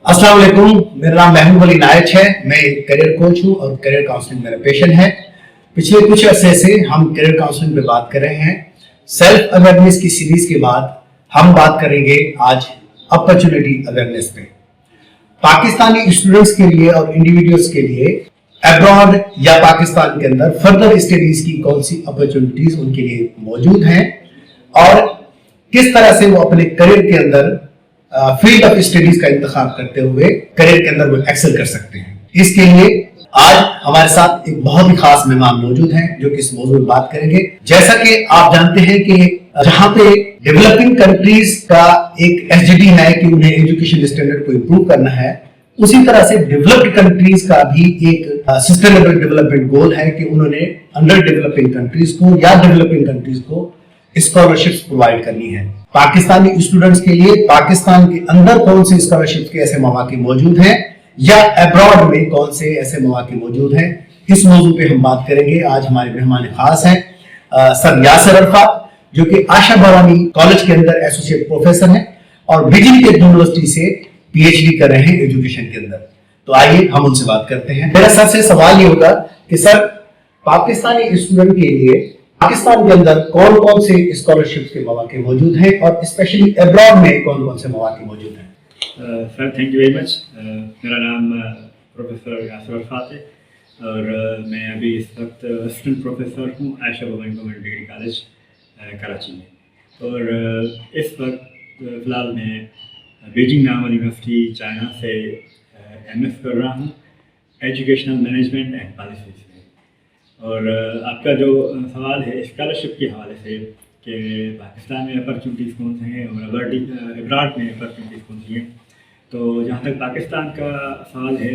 अस्सलाम वालेकुम, मेरा नाम महबूब अली नायक है। मैं करियर कोच हूं और करियर काउंसलिंग मेरा पैशन है। पिछले कुछ अरसे से हम करियर काउंसलिंग पे बात कर रहे हैं। सेल्फ अवेयरनेस की सीरीज के बाद हम बात करेंगे आज अपॉर्चुनिटी अवेयरनेस पे। पाकिस्तानी स्टूडेंट्स के लिए और इंडिविजुअल्स के लिए अब्रॉड या पाकिस्तान के अंदर फर्दर स्टडीज की कौन सी अपॉर्चुनिटीज उनके लिए मौजूद हैं और किस तरह से वो अपने करियर के अंदर फील्ड ऑफ स्टडीज का इंतखाब करते हुए करियर के अंदर वो एक्सेल कर सकते हैं। इसके लिए आज हमारे साथ एक बहुत ही खास मेहमान मौजूद हैं जो कि इस मौजूद में बात करेंगे। जैसा कि आप जानते हैं कि जहां पे डेवलपिंग कंट्रीज का एक एसडीडी है कि उन्हें एजुकेशन स्टैंडर्ड को इंप्रूव करना है, उसी तरह से डेवलप्ड कंट्रीज का भी एक सस्टेनेबल डेवलपमेंट गोल है कि उन्होंने अंडर डेवलपिंग कंट्रीज को या डेवलपिंग कंट्रीज को स्कॉलरशिप्स प्रोवाइड करनी है। पाकिस्तानी स्टूडेंट्स के लिए पाकिस्तान के अंदर कौन से स्कॉलरशिप के ऐसे मौके मौजूद हैं या अब्रॉड में कौन से ऐसे मौके मौजूद हैं, इस मौजू पे हम बात करेंगे। आज हमारे मेहमान खास हैं सर यासिर अरफात, जो कि आशा भवानी कॉलेज के अंदर एसोसिएट प्रोफेसर हैं और बिजली टेक यूनिवर्सिटी से पीएचडी कर रहे हैं एजुकेशन के अंदर। तो आइए हम उनसे बात करते हैं। मेरा सबसे सवाल ये होगा कि सर, पाकिस्तानी स्टूडेंट के लिए पाकिस्तान के अंदर कौन कौन से स्कॉलरशिप के मौके मौजूद हैं और स्पेशली अब्रॉड में कौन कौन से मौके मौजूद हैं? Sir, thank you very much. मेरा नाम प्रोफेसर यासिर अरफात है और मैं अभी इस वक्त असिस्टेंट प्रोफेसर हूँ Ayesha Bhavani government degree college Karachi में। और इस वक्त फ़िलहाल मैं बीजिंग नामल यूनिवर्सिटी चाइना से एमएस कर रहा हूँ एजुकेशनल मैनेजमेंट एंड पॉलिसीज में। और आपका जो सवाल है स्कॉलरशिप के हवाले से कि पाकिस्तान में अपॉर्चुनिटीज़ कौन से हैं और अब्रॉड में अपॉर्चुनिटीज़ कौन सी हैं, तो जहाँ तक पाकिस्तान का सवाल है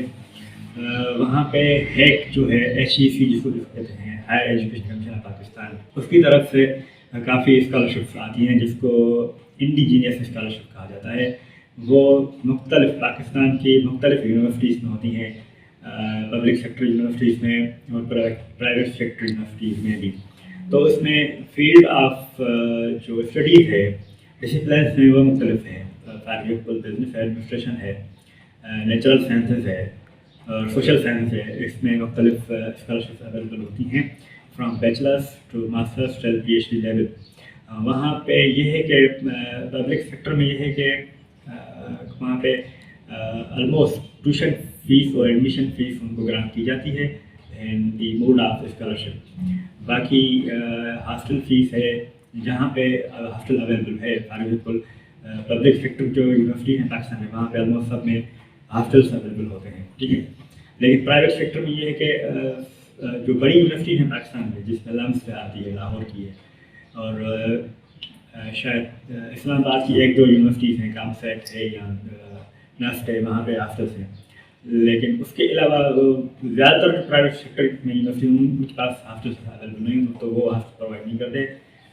वहाँ पे हैक जो है HEC जिसको कहते हैं higher education commission of Pakistan, उसकी तरफ से काफ़ी स्कॉलरशिप्स आती हैं जिसको इंडिजीनियस स्कॉलरशिप कहा जाता है। वो मुख्तलिफ पाकिस्तान की मुख्तलिफ यूनिवर्सिटीज़ में होती हैं, पब्लिक सेक्टर यूनिवर्सिटीज़ में और प्राइवेट सेक्टर यूनिवर्सिटीज़ में भी। तो उसमें फील्ड ऑफ जो स्टडीज़ है डिसिप्लिन में वो मुख्तलिफ है। फॉर एग्जाम्पल बिजनेस एडमिनिस्ट्रेशन है, नेचुरल साइंसेज है और सोशल साइंस है। इसमें मुख्तलिफ स्कॉलरशिप अवेलेबल होती हैं from bachelors to masters to PhD level. वहाँ पे ये है कि पब्लिक सेक्टर में ये है कि वहाँ पे ऑलमोस्ट ट्यूशन फीस और एडमिशन फीस उनको ग्रांट की जाती है and the mode of scholarship. बाकी हॉस्टल फीस है, जहाँ पे हॉस्टल अवेलेबल है। फॉर एग्जाम्पल पब्लिक सेक्टर जो यूनिवर्सिटी है पाकिस्तान में, वहाँ पे ऑलमोस्ट सब में हॉस्टल्स अवेलेबल होते हैं, ठीक है। लेकिन प्राइवेट सेक्टर में ये है कि जो बड़ी यूनिवर्सिटी है पाकिस्तान में, जिसमें लम्स से आती है, लाहौर की है और शायद इस्लामाबाद की एक दो यूनिवर्सिटीज़ हैं, कामसेट है या नस्ट है, वहाँ पे हॉस्टल्स हैं। लेकिन उसके अलावा ज़्यादातर प्राइवेट सेक्टर में यूनिवर्सिटी उनके पास हॉस्टल्स अवेलेबल नहीं, तो वो हॉस्टल प्रोवाइड नहीं करते।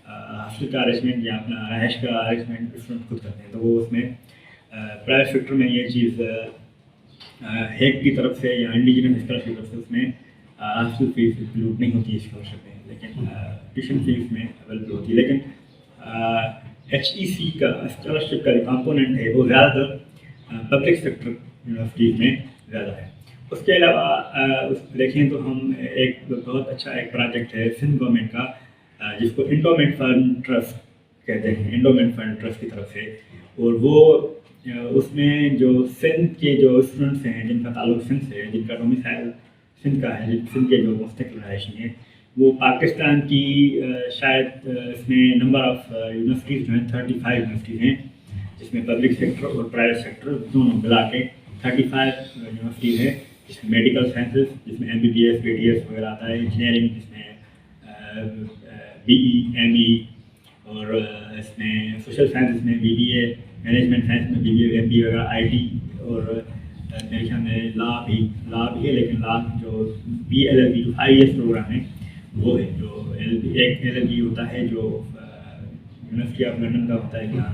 हॉस्टल का अरेंजमेंट या अपना रहायश का अरेंजमेंट स्टूडेंट खुद करते हैं। तो वो उसमें प्राइवेट सेक्टर में ये चीज़ हैक की तरफ से या इंडिजिनियस स्कॉलरशिप की तरफ से उसमें हॉस्टल फीस इंक्लूड नहीं होती है स्कॉलरशिप में, लेकिन ट्यूशन फीस में अवेलेबल होती है। लेकिन HEC का स्कॉलरशिप का जो कॉम्पोनेंट है वो ज़्यादातर पब्लिक सेक्टर यूनिवर्सिटीज़ में ज़्यादा है। उसके अलावा देखें तो हम एक बहुत अच्छा एक प्रोजेक्ट है सिंध गवर्नमेंट का, जिसको इंडोमेंट फंड ट्रस्ट कहते हैं, इंडोमेंट फंड ट्रस्ट की तरफ से। और वो उसमें जो सिंध के जो स्टूडेंट्स हैं जिनका ताल्लुक सिंध से है, जिनका डोमिसाइल सिंध का है, सिंध के जो मुस्तकिल रहायशी हैं, वो पाकिस्तान की शायद इसमें नंबर ऑफ़ यूनिवर्सिटीज़ जो हैं 35 यूनिवर्सिटीज़ हैं, जिसमें पब्लिक सेक्टर और प्राइवेट सेक्टर दोनों मिला के 35 यूनिवर्सिटीज़ है। जिसमें मेडिकल साइंसेज जिसमें MBBS BDS वगैरह आता है, इंजीनियरिंग जिसमें BE ME और इसमें सोशल साइंस में BBA, मैनेजमेंट साइंस में BBA MBA वगैरह, IT और मेरे ख्याल में लॉ भी है। लेकिन लॉ जो BLLB जो 5 years प्रोग्राम है वो है, जो एक LLB होता है जो यूनिवर्सिटी ऑफ लंदन का होता है या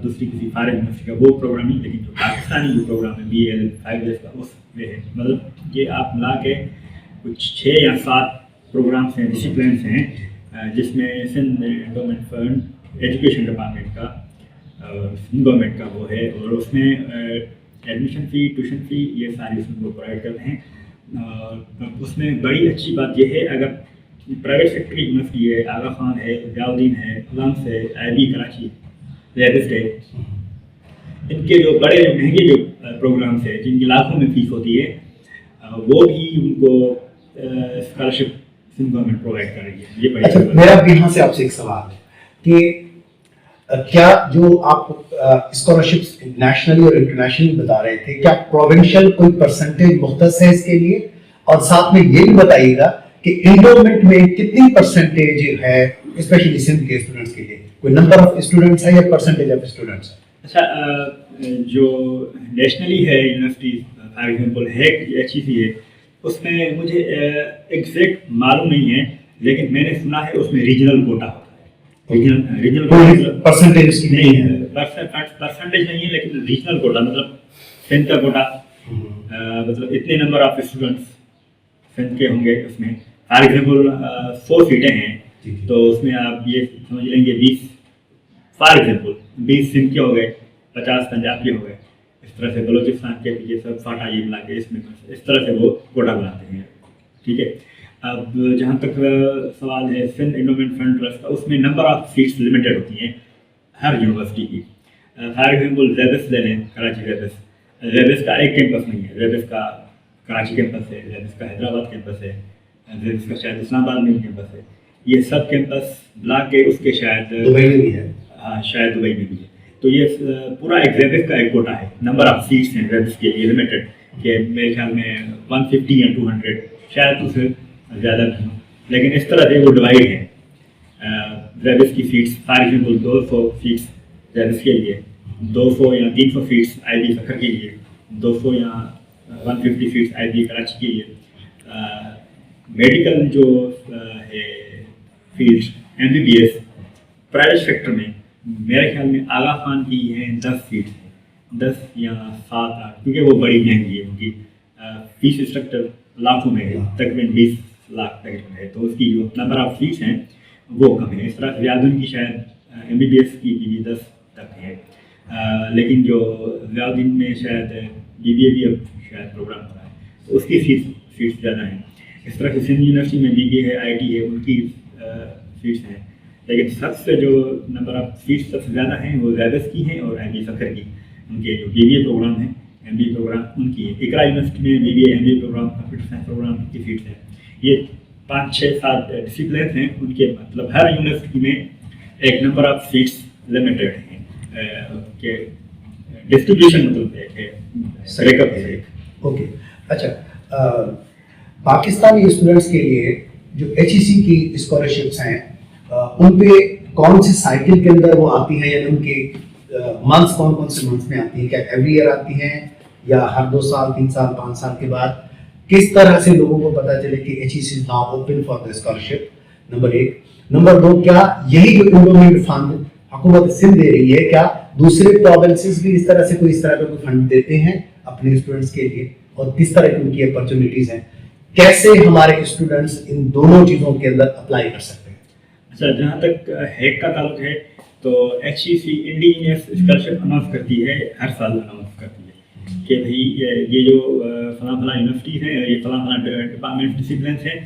दूसरी किसी फॉरेन यूनिवर्सिटी का, वो प्रोग्राम ही। लेकिन जो पाकिस्तानी जो प्रोग्राम है BLL 5 years का उसमें है। मतलब ये आप मिला के कुछ 6 या 7 प्रोग्राम्स हैं, डिसिप्लिन्स हैं, जिसमें Sindh endowment fund education department का गवर्नमेंट का वो है। और उसमें एडमिशन फ़ी, ट्यूशन फ़ी ये सारी उसमें वो प्रोवाइड करते हैं। और उसमें बड़ी अच्छी बात यह है, अगर प्राइवेट सेक्टर की यूनिवर्सिटी है, आगा खान है, ज़ियाउद्दीन है, लम्स है, IB कराची, वेस्ट है, इनके जो बड़े महंगे जो प्रोग्राम्स हैं जिनकी लाखों में फ़ीस होती है, वो भी उनको स्कॉलरशिप गवर्नमेंट प्रोवाइड कर रही है। ये बड़ी अच्छा, मेरा भी यहाँ से आपसे एक सवाल है कि क्या जो आप स्कॉलरशिप्स नेशनली और इंटरनेशनली बता रहे थे, क्या प्रोविंशियल कोई परसेंटेज मुख्तस है इसके लिए, और साथ में ये भी बताइएगा कि एंडोमेंट में कितनी परसेंटेज है स्पेशली सिंध के स्टूडेंट्स के लिए, कोई नंबर ऑफ स्टूडेंट्स है या परसेंटेज ऑफ स्टूडेंट्स है? अच्छा, जो नेशनली है यूनिवर्सिटी फॉर एग्जाम्पल है HEC है, उसमें मुझे एग्जैक्ट मालूम नहीं है, लेकिन मैंने सुना है उसमें रीजनल कोटा होता है। रीजनल परसेंटेज उसकी नहीं है, परसेंटेज नहीं है, लेकिन रीजनल कोटा मतलब सिंध का कोटा, मतलब इतने नंबर ऑफ स्टूडेंट्स सिंध के होंगे उसमें। फॉर एग्जाम्पल 100 सीटें हैं तो उसमें आप ये समझ लेंगे 20 फॉर एग्जाम्पल 20 सिंध के हो गए, 50 पंजाब के हो गए, इस तरह से बलूचिस्तान के भी ये सब फाटा ये मिला के इसमें इस तरह से वो कोटा बनाते हैं। ठीक है, अब जहाँ तक सवाल है सिंध एंडोमेंट फंड ट्रस्ट का, उसमें नंबर ऑफ सीट्स लिमिटेड होती हैं हर यूनिवर्सिटी की। फॉर एग्जाम्पल जेबिस ले लें, कराची जेबिस का एक कैंपस नहीं है, जेबिस का कराची कैंपस है, जेबिस का हैदराबाद कैंपस है, जेबिस का शायद इस्लामाबाद में कैंपस है। ये सब कैंपस बुला के उसके शायद दुबई में भी है, हाँ शायद दुबई में भी है। तो ये पूरा एक जेबिस का एक कोटा है, नंबर ऑफ सीट्स हैं जेबिस के लिए लिमिटेड, कि मेरे ख्याल में 150 या 200 शायद उससे ज़्यादा भी हो, लेकिन इस तरह से वो डिवाइड है। जेबिस की सीट्स फॉर एग्जाम्पल 200 सीट्स जेबिस के लिए, 200 या 300 सीट्स IB सखर के लिए, 200 या 150 सीट्स IB कराची के लिए। मेडिकल जो है फील्ड MBBS प्राइवेट सेक्टर में मेरे ख्याल में आगा खान की हैं 10 सीट्स हैं, 10 या 7-8, क्योंकि वो बड़ी महंगी है, उनकी फीस स्ट्रक्चर लाखों में है, तकरीबन 20 लाख तक है, तो उसकी जो नंबर ऑफ सीट्स हैं वो कम है। इस तरह से ज़ियाउद्दीन की शायद MBBS की भी 10 तक है, लेकिन जो ज़ियाउद्दीन में शायद BBA भी अब शायद प्रोग्राम हो रहा है, तो उसकी सीट्स ज़्यादा हैं। इस तरह से सिंध यूनिवर्सिटी में BBA है, IT है, उनकी सीट्स हैं, लेकिन सबसे जो नंबर ऑफ सीट्स सबसे ज़्यादा हैं वो जेबिस की हैं और IB सखर की, उनके जो BBA प्रोग्राम है, MBA प्रोग्राम उनकी है। इकरा यूनिवर्सिटी में BBA MBA program, computer science program की सीट्स हैं। ये 5, 6, 7 डिसिप्लिन हैं उनके, मतलब हर यूनिवर्सिटी में एक नंबर ऑफ सीट्स लिमिटेड हैं, के डिस्ट्रीब्यूशन मतलब ब्रेकअप है। ओके, अच्छा, पाकिस्तानी स्टूडेंट्स के लिए जो HEC की स्कॉलरशिप्स हैं, उन पे कौन से साइकिल के अंदर वो आती है, यानी उनके मंथ्स कौन से मंथ्स में आती हैं? क्या एवरी ईयर आती हैं या हर 2 साल, 3 साल, 5 साल के बाद? किस तरह से लोगों को पता चले कि HEC is now open for the scholarship? Number 1। Number 2, क्या यही जो एंडोमेंट फंड हुकूमत सिंध दे रही है, क्या दूसरे प्रोविंसेस भी इस तरह का कोई फंड देते हैं अपने स्टूडेंट्स के लिए, और किस तरह की उनकी अपॉर्चुनिटीज हैं? कैसे हमारे स्टूडेंट्स इन दोनों चीज़ों के अंदर अप्लाई कर सकते हैं? अच्छा, जहाँ तक हैक का ताल्लुक है तो HEC इंडिजीनियस स्कॉलरशिप अनाउंस करती है, हर साल अनाउंस करती है कि भाई ये जो फलां यूनिवर्सिटीज़ हैं, ये फलां डिपार्टमेंट डिसिप्लिन हैं,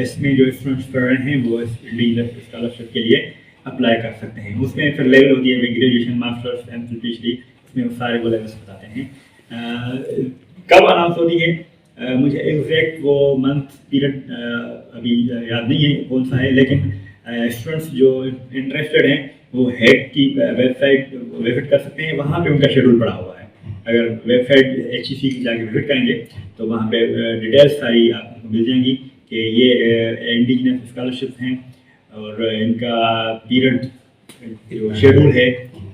इसमें जो स्टूडेंट्स पढ़ रहे हैं वो इस इंडिजीनियस स्कॉलरशिप के लिए अप्लाई कर सकते हैं। उसमें फिर लेवल होती है ग्रेजुएशन, मास्टर्स, MPhil, PhD, उसमें वो सारे वो लेवल्स बताते हैं। कब अनाउंस होती है मुझे एग्जैक्ट वो मंथ पीरियड अभी याद नहीं है कौन सा है, लेकिन स्टूडेंट्स जो इंटरेस्टेड हैं वो हेड की वेबसाइट विजिट कर सकते हैं, वहाँ पे उनका शेड्यूल पड़ा हुआ है। अगर वेबसाइट HEC की जाके विजिट करेंगे तो वहाँ पे डिटेल्स सारी आपको मिल जाएंगी कि ये इंडिजीनियस स्कॉलरशिप हैं और इनका पीरियड जो शेड्यूल है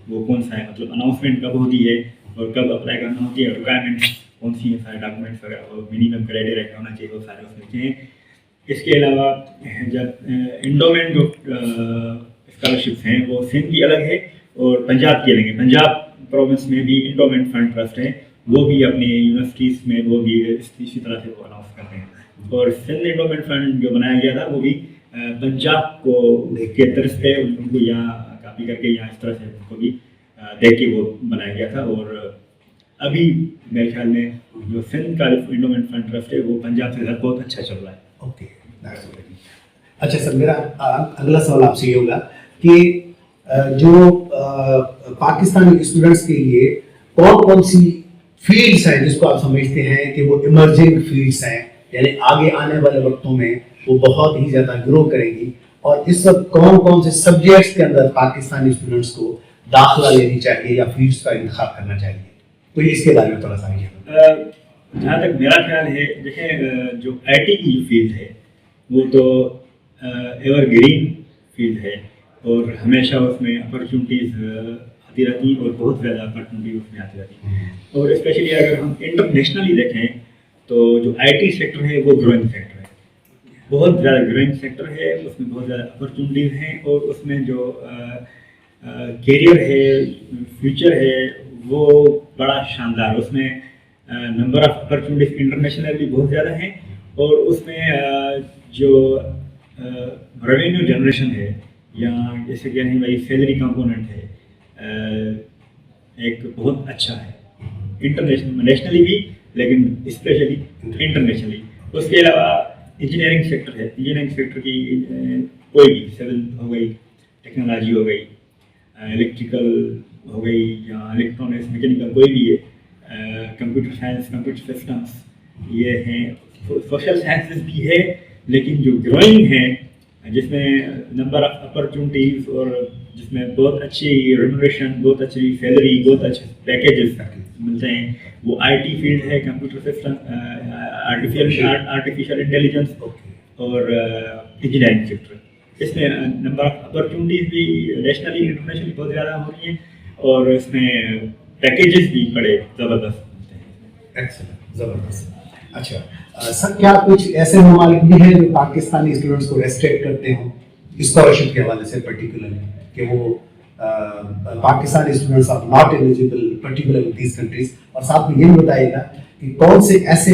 वो कौन सा है, मतलब अनाउंसमेंट कब होती है और कब अप्लाई करना होती है, रिक्वायरमेंट्स कौन सी हैं, सारे डॉक्यूमेंट्स वगैरह और मिनिमम क्राइटेरिया होना चाहिए वो सारे उसमें लिखे हैं। इसके अलावा जब इंडोमेंट जो स्कॉलरशिप्स हैं वो सिंध की अलग है और पंजाब की अलग है। पंजाब प्रोविंस में भी इंडोमेंट फंड ट्रस्ट है, वो भी अपनी यूनिवर्सिटीज़ में वो भी इसी तरह से वो अनाउंस करते हैं। और सिंध इंडोमेंट फंड जो बनाया गया था वो भी पंजाब को के तरफ पे उनको यहाँ कापी करके यहाँ इस तरह से उनको भी देख के वो बनाया गया था। और ابھی میرے خیال میں جو سندھ کا انڈومنٹ فنڈ ٹرسٹ ہے وہ پنجاب سے زیادہ بہت اچھا چل رہا ہے. اوکے. اچھا سر، میرا اگلا سوال آپ سے یہ ہوگا کہ جو پاکستانی اسٹوڈنٹس کے لیے کون کون سی فیلڈس ہیں جس کو آپ سمجھتے ہیں کہ وہ ایمرجنگ فیلڈس ہیں، یعنی آگے آنے والے وقتوں میں وہ بہت ہی زیادہ گرو کریں گی، اور اس وقت کون کون سے سبجیکٹس کے اندر پاکستانی اسٹوڈنٹس کو داخلہ لینی چاہیے یا فیلڈس کا انتخاب کرنا چاہیے؟ تو اس کے بارے میں تھوڑا سا جہاں تک میرا خیال ہے، دیکھیں جو آئی ٹی کی فیلڈ ہے وہ تو ایور گرین فیلڈ ہے اور ہمیشہ اس میں اپرچونیٹیز آتی رہتی ہیں اور بہت زیادہ اپرچونیٹیز اس میں آتی رہتی ہیں. اور اسپیشلی اگر ہم انٹرنیشنلی دیکھیں تو جو آئی ٹی سیکٹر ہے وہ گروئنگ سیکٹر ہے، بہت زیادہ گروئنگ سیکٹر ہے، اس میں بہت زیادہ اپرچونیٹیز ہیں اور اس میں جو کیریئر ہے، فیوچر ہے وہ بڑا شاندار. اس میں نمبر آف اپرچونیٹیز انٹرنیشنل بھی بہت زیادہ ہیں اور اس میں جو ریونیو جنریشن ہے یا جیسے کہ نہیں بھائی سیلری کمپوننٹ ہے ایک بہت اچھا ہے انٹرنیشنل نیشنلی بھی لیکن اسپیشلی انٹرنیشنلی. اس کے علاوہ انجینئرنگ سیکٹر ہے، انجینئرنگ سیکٹر کی کوئی بھی سول ہو گئی، ٹیکنالوجی ہو گئی، الیکٹریکل ہو گئی یا الیکٹرانکس میکینیکل کوئی بھی ہے، کمپیوٹر سائنس، کمپیوٹر سسٹمس یہ ہیں، سوشل سائنسز بھی ہے لیکن جو گروئنگ ہے جس میں نمبر آف اپرچونیٹیز اور جس میں بہت اچھی ریمونریشن، بہت اچھی سیلری، بہت اچھے پیکیجز ملتے ہیں وہ آئی ٹی فیلڈ ہے، کمپیوٹر سسٹم، آرٹیفیشیل انٹیلیجنس اور انجینئرنگ سیکٹر. اس میں نمبر آف اپرچونیٹیز بھی نیشنلی انٹرنیشنلی بہت زیادہ ہو رہی ہیں اور اس میں پیکیجز بھی بڑے زبردست ملتے ہیں. ایکسلنٹ، زبردست. اچھا سر، کیا کچھ ایسے ممالک بھی ہیں جو پاکستانی اسٹوڈنٹس کو ریسٹرکٹ کرتے ہوں اسکالرشپ کے حوالے سے پرٹیکولرلی کہ وہ Pakistani students are not eligible particularly these countries, اور ساتھ میں یہ بھی بتائیے گا کہ کون سے ایسے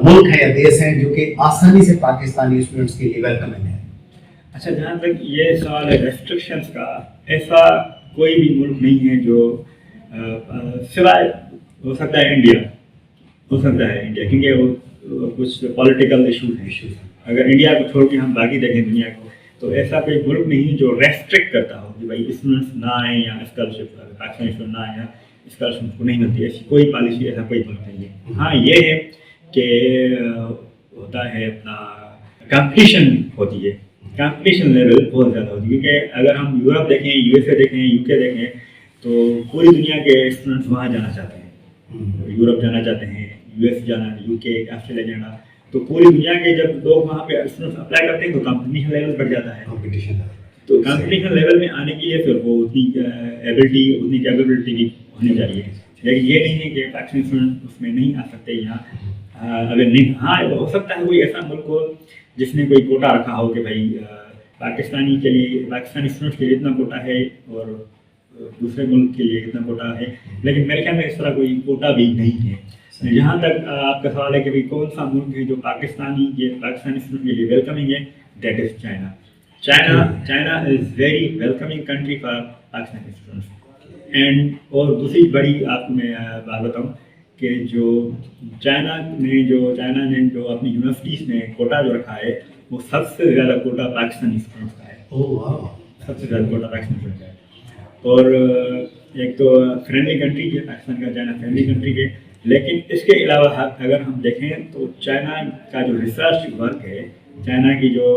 ملک ہیں یا دیش ہیں جو کہ آسانی سے پاکستانی اسٹوڈنٹس کے لیے ویلکمنگ ہیں؟ اچھا، جہاں تک یہ سوال ہے ریسٹرکشنس کا، ایسا کوئی بھی ملک نہیں ہے جو سوائے ہو سکتا ہے انڈیا، ہو سکتا ہے انڈیا کیونکہ وہ کچھ پولیٹیکل ایشوز ہیں. اگر انڈیا کو چھوڑ کے ہم باقی دیکھیں دنیا کو تو ایسا کوئی ملک نہیں جو ریسٹرکٹ کرتا ہو کہ بھائی اسٹوڈنٹس نہ آئیں یا اسکالرشپ پاکستانی اسٹوڈنٹ نہ آئیں یا اسکالرشپ کو نہیں ملتی. ایسی کوئی پالیسی، ایسا کوئی ملک نہیں ہے. ہاں یہ ہے کہ ہوتا ہے اپنا کمپٹیشن ہوتی ہے، کمپٹیشن لیول بہت زیادہ ہوتی ہے کیونکہ اگر ہم یورپ دیکھیں، یو ایس اے دیکھیں، یو کے دیکھیں تو پوری دنیا کے اسٹوڈنٹس وہاں جانا چاہتے ہیں، یورپ جانا چاہتے ہیں، یو ایس جانا، یو کے، آسٹریلیا جانا. تو پوری دنیا کے جب لوگ وہاں پہ اسٹوڈنٹس اپلائی کرتے ہیں تو کمپٹیشن لیول بڑھ جاتا ہے. تو کمپٹیشن لیول میں آنے کے لیے پھر وہ اتنی ایبلٹی، اتنی کیپیبلٹی کی ہونی چاہیے. لیکن یہ نہیں ہے کہ پاکستانی اسٹوڈنٹ اس میں نہیں آ سکتے یہاں. اگر نہیں، ہاں ہو سکتا ہے کوئی ایسا ملک ہو جس نے کوئی کوٹا رکھا ہو کہ بھائی پاکستانی کے لیے، پاکستانی اسٹوڈنٹس کے لیے اتنا کوٹا ہے اور دوسرے ملک کے لیے اتنا کوٹا ہے. لیکن میرے خیال میں اس طرح کوئی کوٹا بھی نہیں ہے. جہاں تک آپ کا سوال ہے کہ کون سا ملک ہے جو پاکستانی اسٹوڈنٹ کے لیے ویلکمنگ ہے، that is China. China is very welcoming country for Pakistani students. And اور دوسری بڑی آپ کو میں بات بتاؤں کہ جو چائنا نے جو اپنی یونیورسٹیز میں کوٹا جو رکھا ہے وہ سب سے زیادہ کوٹا پاکستانی اسٹوڈنٹس کا ہے. سب سے زیادہ کوٹا پاکستانی اسٹوڈنٹ کا ہے. اور ایک تو فرینڈلی کنٹری ہے پاکستان کا، چائنا فرینڈلی کنٹری ہے. لیکن اس کے علاوہ اگر ہم دیکھیں تو چائنا کا جو ریسرچ ورک ہے، چائنا کی جو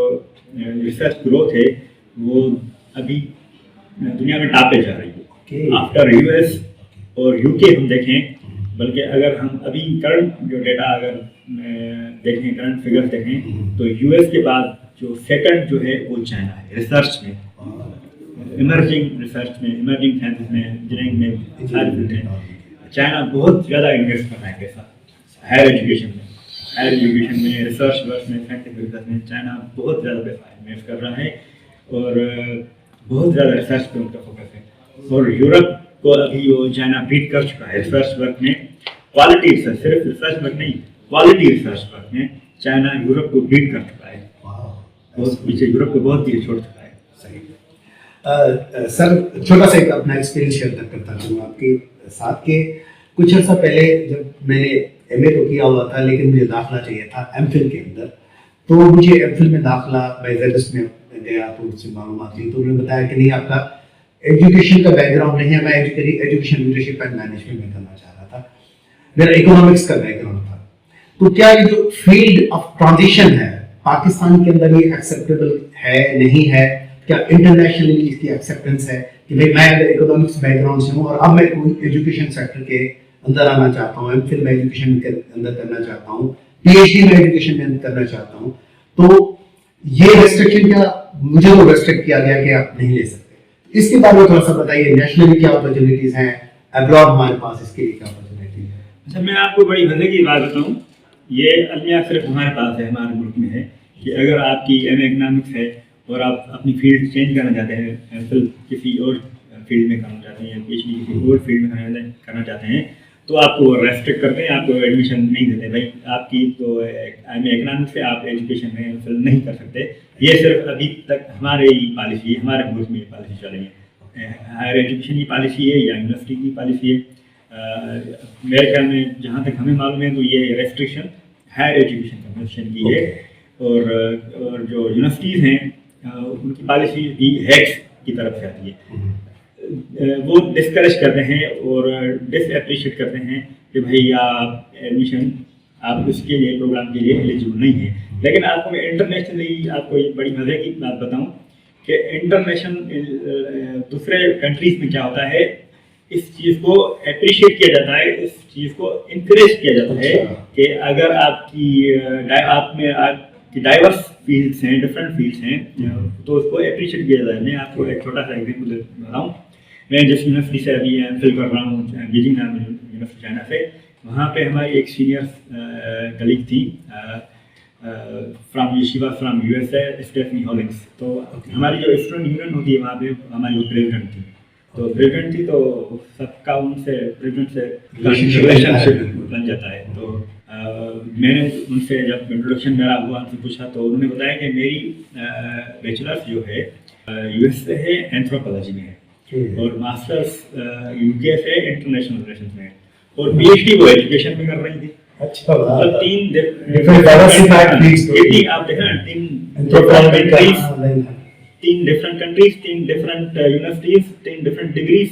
ریسرچ گروتھ ہے وہ ابھی دنیا میں ٹاپ پہ جا رہی ہے آفٹر یو ایس اور یو کے ہم دیکھیں. بلکہ اگر ہم ابھی کرنٹ جو ڈیٹا اگر دیکھیں، کرنٹ فگرس دیکھیں تو یو ایس کے بعد جو سیکنڈ جو ہے وہ چائنا ہے ریسرچ میں، ایمرجنگ ریسرچ میں، ایمرجنگ سائنسز میں، انجینئرنگ میں، ساری فیلڈ میں چائنا بہت زیادہ انویسٹ کر رہا ہے پیسہ. ہائر ایجوکیشن میں، ریسرچ ورک میں، سائنٹیفک ریسرچ میں چائنا بہت زیادہ پیسہ انویسٹ کر رہا ہے اور بہت زیادہ ریسرچ پہ ان کا فوکس ہے. اور یورپ کو ابھی وہ چائنا بیٹ کر چکا ہے ریسرچ ورک میں. کوالٹی ریسرچ، صرف ریسرچ ورک نہیں، کوالٹی ریسرچ ورک میں چائنا یورپ کو بیٹ کر چکا ہے. بہت پیچھے، یورپ کو بہت پیچھے چھوڑ چکا ہے. سر چھوٹا سا ایک اپنا ایکسپیرینس شیئر کرتا ہوں آپ کے ساتھ کہ کچھ عرصہ پہلے جب میں نے ایم اے تو کیا ہوا تھا لیکن مجھے داخلہ چاہیے تھا ایم فل کے اندر، تو مجھے ایم فل میں داخلہ میں زیڈس میں گیا تو ان سے معلومات لی تو انہوں نے بتایا کہ نہیں آپ کا ایجوکیشن کا بیک گراؤنڈ نہیں ہے. میں ایجوکیشن لیڈرشپ اینڈ مینجمنٹ میں کرنا چاہ رہا تھا، میرا اکنامکس کا بیک گراؤنڈ تھا. تو کیا یہ جو فیلڈ آف ٹرانزیشن ہے پاکستان کے اندر یہ ایکسیپٹیبل ہے نہیں ہے؟ کیا انٹرنیشنلی اس کی ایکسیپٹنس ہے کہ بھائی میں اگر اکنامکس بیک گراؤنڈ سے ہوں اور اب میں کوئی ایجوکیشن سیکٹر کے اندر آنا چاہتا ہوں، ایم فل میں ایجوکیشن کے اندر کرنا چاہتا ہوں، پی ایچ ڈی میں ایجوکیشن میں کرنا چاہتا ہوں، تو یہ ریسٹرکشن کیا مجھے تو ریسٹرکٹ کیا گیا کہ آپ نہیں لے سکتے؟ اس کے بارے میں تھوڑا سا بتائیے. نیشنلی کیا اپرچونیٹیز ہیں، ابراڈ ہمارے پاس اس کے لیے کیا اپرچونیٹیز ہیں؟ اچھا، میں آپ کو بڑی مزے کی بات بتاؤں. یہ المیہ صرف ہمارے پاس ہے، ہمارے ملک میں ہے کہ اگر آپ کی ایم اے اکنامکس ہے اور آپ اپنی فیلڈ چینج کرنا چاہتے ہیں، ایم فل کسی اور فیلڈ میں کرنا چاہتے ہیں، پی ایچ ڈی کسی اور فیلڈ میں کرنا چاہتے ہیں، تو آپ کو ریسٹرکٹ کرتے ہیں، آپ کو ایڈمیشن نہیں دیتے. بھائی آپ کی تو ایم اے اکنامکس سے آپ ایجوکیشن میں ایم فل نہیں کر سکتے. یہ صرف ابھی تک ہمارے پالیسی ہے، ہمارے ملک میں یہ پالیسی چل رہی ہے. ہائر ایجوکیشن کی پالیسی ہے یا یونیورسٹی کی پالیسی ہے. میرے خیال میں جہاں تک ہمیں معلوم ہے تو یہ ریسٹرکشن ہائر ایجوکیشن کمیشن کی ہے. اور جو یونیورسٹیز ہیں ان کی پالیسی بھی ہیکس کی طرف سے آتی ہے. وہ ڈسکریج کرتے ہیں اور ڈس اپریشیٹ کرتے ہیں کہ بھائی آپ ایڈمیشن آپ اس کے لیے پروگرام کے لیے ایلیجیبل نہیں ہیں. لیکن آپ کو میں انٹرنیشنلی آپ کو ایک بڑی مزے کی بات بتاؤں کہ انٹرنیشنل دوسرے کنٹریز میں کیا ہوتا ہے، اس چیز کو اپریشیٹ کیا جاتا ہے، اس چیز کو انکریج کیا جاتا ہے کہ اگر آپ کی ڈائیورس فیلڈس ہیں، ڈفرینٹ فیلڈس ہیں، تو اس کو اپریشیٹ کیا جاتا ہے. میں آپ کو ایک چھوٹا سا ایگزامپل بتاؤں. میں جس یونیورسٹی سے ابھی ایم فل کر رہا ہوں، بیجنگ نام یونیورسٹی چائنا سے، وہاں پہ ہماری ایک سینئر کلیگ تھی from Yeshiva from U S A, Stephanie Hollings. تو ہماری جو اسٹوڈنٹ یونین ہوتی ہے وہاں پہ ہماری وہ پریزیڈنٹ تھی. تو سب کا ان سے پریزیڈنٹ سے ریلیشن شپ بن جاتا ہے. تو میں نے ان سے جب انٹروڈکشن میرا ہوا ان سے پوچھا تو انہوں نے بتایا کہ میری بیچلرس جو ہے یو ایس سے ہے اینتھروپولوجی میں ہے اور ماسٹرس یو کے سے انٹرنیشنل ریلیشنز میں ہے اور پی ایچ ڈی وہ ایجوکیشن میں کر رہی تھی. اچھا، مطلب تین ڈفرنٹ کنٹریز، تین ڈفرنٹ یونیورسٹیز، تین ڈفرنٹ ڈگریز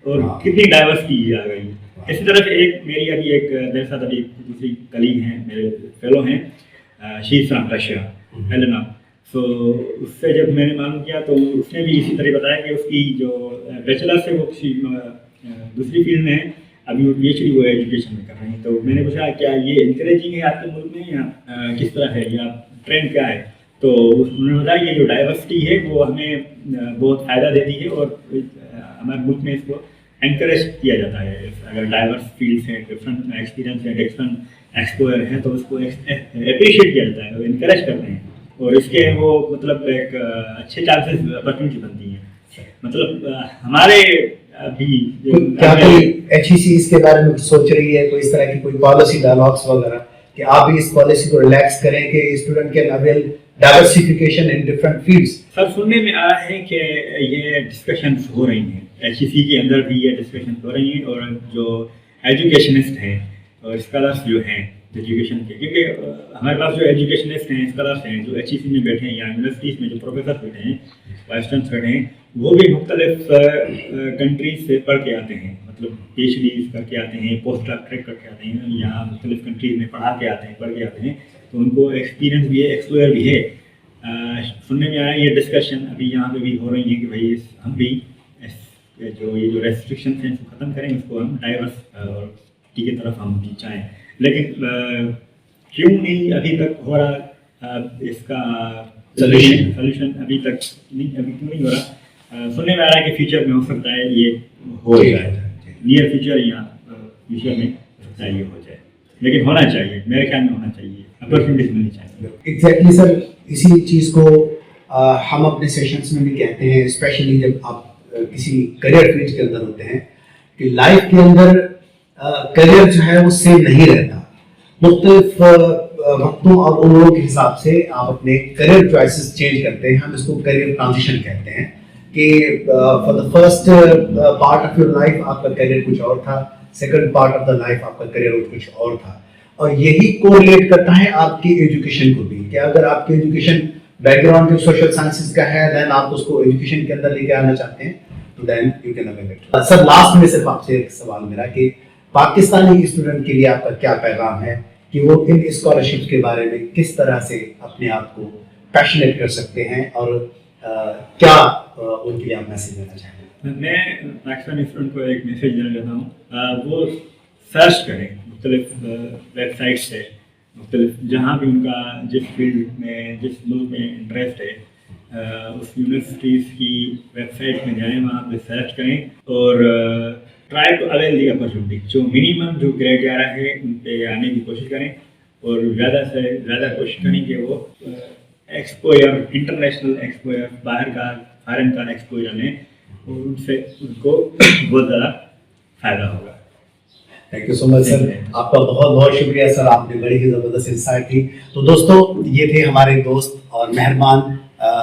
اور کتنی ڈائیورسٹی آ گئی. اسی طرح ایک میری ابھی ایک میرے ساتھ ابھی دوسری کلیگ ہیں، میرے فیلو ہیں، شی از فرام رشیا، ایلینا. سو اس سے جب میں نے معلوم کیا تو اس نے بھی اسی طرح بتایا کہ اس کی جو بیچلر سے وہ کسی دوسری فیلڈ میں ہے، ابھی وہ پی ایچ ڈی وہ ایجوکیشن میں کر رہے ہیں. تو میں نے پوچھا کیا یہ انکریجنگ ہے آپ کے ملک میں یا کس طرح ہے یا ٹرینڈ کیا ہے؟ تو انہوں نے بتایا یہ جو ڈائیورسٹی ہے وہ ہمیں بہت فائدہ دیتی ہے اور ہمارے ملک میں اس کو انکریج کیا جاتا ہے. اگر ڈائیورس فیلڈس ہیں، ڈفرنٹ ایکسپیرینس ہے، ڈفرنٹ ایکسپوئر ہے تو اس کو اپریشیٹ کیا جاتا ہے، وہ انکریج کرتے ہیں اور اس کے وہ مطلب ایک اچھے چانسز اپرچونیٹی بنتی ہیں. مطلب ہمارے ابھی کیا کوئی ایچ ای سی اس کے بارے میں سوچ رہی ہے، کوئی اس طرح کی کوئی پالیسی ڈائلاگس وغیرہ کہ آپ بھی اس پالیسی کو ریلیکس کریں کہ student can avail diversification in different fields? Sir سننے میں آ رہا ہے کہ یہ ڈسکشنز ہو رہی ہیں، ایچ ای سی کے اندر بھی یہ ڈسکشنز ہو رہی ہیں اور جو ایجوکیشنسٹ ہیں اور اسکالرس جو ہیں ایجوکیشن کے، کیونکہ ہمارے پاس جو ایجوکیشنسٹ ہیں، اسکالرس ہیں جو ایچ ای سی میں بیٹھے ہیں یا یونیورسٹیز میں جو پروفیسر بیٹھے ہیں، وائس چانسلر بیٹھے ہیں، وہ بھی مختلف کنٹریز سے پڑھ کے آتے ہیں، مطلب پی ایچ ڈیز کر کے آتے ہیں، پوسٹ ڈاکٹریٹ کر کے آتے ہیں، یہاں مختلف کنٹریز میں پڑھا کے آتے ہیں، پڑھ کے آتے ہیں. تو ان کو ایکسپیرینس بھی ہے، ایکسپوئر بھی ہے. سننے میں آیا یہ ڈسکشن ابھی یہاں پہ بھی ہو رہی ہیں کہ بھائی ہم بھی جو ریسٹرکشنس ہیں اس کو ختم کریں، اس کو ہم ڈائیورسٹی کی طرف ہم بھی چاہیں. لیکن کیوں نہیں ابھی تک ہو رہا اس کا سولوشن ابھی تک نہیں، ابھی کیوں نہیں ہو رہا؟ سننے میں آ رہا ہے کہ فیوچر میں ہو سکتا ہے یہ ہو جائے، نیئر فیوچر یا فیوچر میں ہو سکتا ہے یہ ہو جائے. لیکن ہونا چاہیے، میرے خیال میں ہونا چاہیے، اپرچونیٹیز ملنی چاہیے. ایگزیکٹلی سر، اسی چیز کو ہم اپنے سیشنس میں بھی کہتے ہیں، اسپیشلی جب آپ کسی کریئر فیلڈ کے اندر ہوتے ہیں کہ لائف کے اندر کریئر جو ہے وہ سیم نہیں رہتا. مختلف وقتوں اور عمروں کے حساب سے آپ اپنے کریئر چوائسز چینج کرتے ہیں. ہم اس کو کریئر ٹرانزیشن کہتے ہیں کہ for the first part of your life آپ کا کریئر کچھ اور تھا، second part of the life आपका करियर और कुछ और था, और यही कोरिलेट करता है आपकी एजुकेशन को भी, कि अगर आपकी एजुकेशन बैकग्राउंड जो सोशल साइंसेस का है, देन आप उसको एजुकेशन के अंदर लेके आना चाहते हैं, तो then you can avail it. Sir, last में सिर्फ आपसे एक सवाल मेरा कि पाकिस्तानी स्टूडेंट के लिए आपका क्या पैगाम है कि वो इन स्कॉलरशिप के बारे में किस तरह से अपने आप को पैशनेट कर सकते हैं, और क्या उनके लिए आप मैसेज देना चाहेंगे? मैं पाकिस्तानी स्टूडेंट को एक मैसेज देना चाहता हूँ, वो सर्च करें मुख्तलिफ वेबसाइट से, मुख्तलिफ जहाँ भी उनका जिस फील्ड में जिस मुल्क में इंटरेस्ट है, उस यूनिवर्सिटीज़ की वेबसाइट में जाएं, वहाँ पे सर्च करें और try to avail the opportunity. जो मिनिमम जो क्राइटेरिया है उन पे आने की कोशिश करें, और ज़्यादा से ज़्यादा कोशिश करें कि वो एक्सपोयर, इंटरनेशनल एक्सपोयर, बाहर का फॉरेन का एक्सपोजर लें, और उनसे उनको बहुत ज़्यादा फ़ायदा होगा। Thank you so much sir, आपका बहुत बहुत शुक्रिया सर, आपने बड़ी ही ज़बरदस्त इंसाइट दी। तो दोस्तों, ये थे हमारे दोस्त और मेहरबान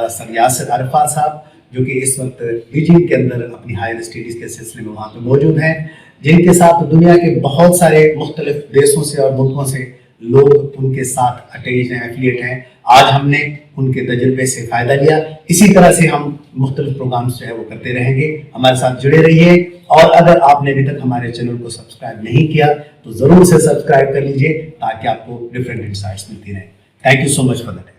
सर यासिर अरफात साहब, जो कि इस वक्त बीजिंग के अंदर अपनी हायर स्टडीज़ के सिलसिले में वहाँ पे मौजूद हैं, जिनके साथ दुनिया के बहुत सारे मुख्तलिफ देशों से और मुल्कों से लोग उनके साथ अटैच हैं, एफिलिएट हैं। आज हमने उनके तजुर्बे से फ़ायदा लिया। इसी तरह से हम मुख्तलिफ प्रोग्राम्स जो है वो करते रहेंगे। हमारे साथ जुड़े रहिए, और अगर आपने अभी तक हमारे चैनल को सब्सक्राइब नहीं किया तो ज़रूर से सब्सक्राइब कर लीजिए, ताकि आपको डिफरेंट इंसाइट्स मिलती रहें। Thank you so much for that.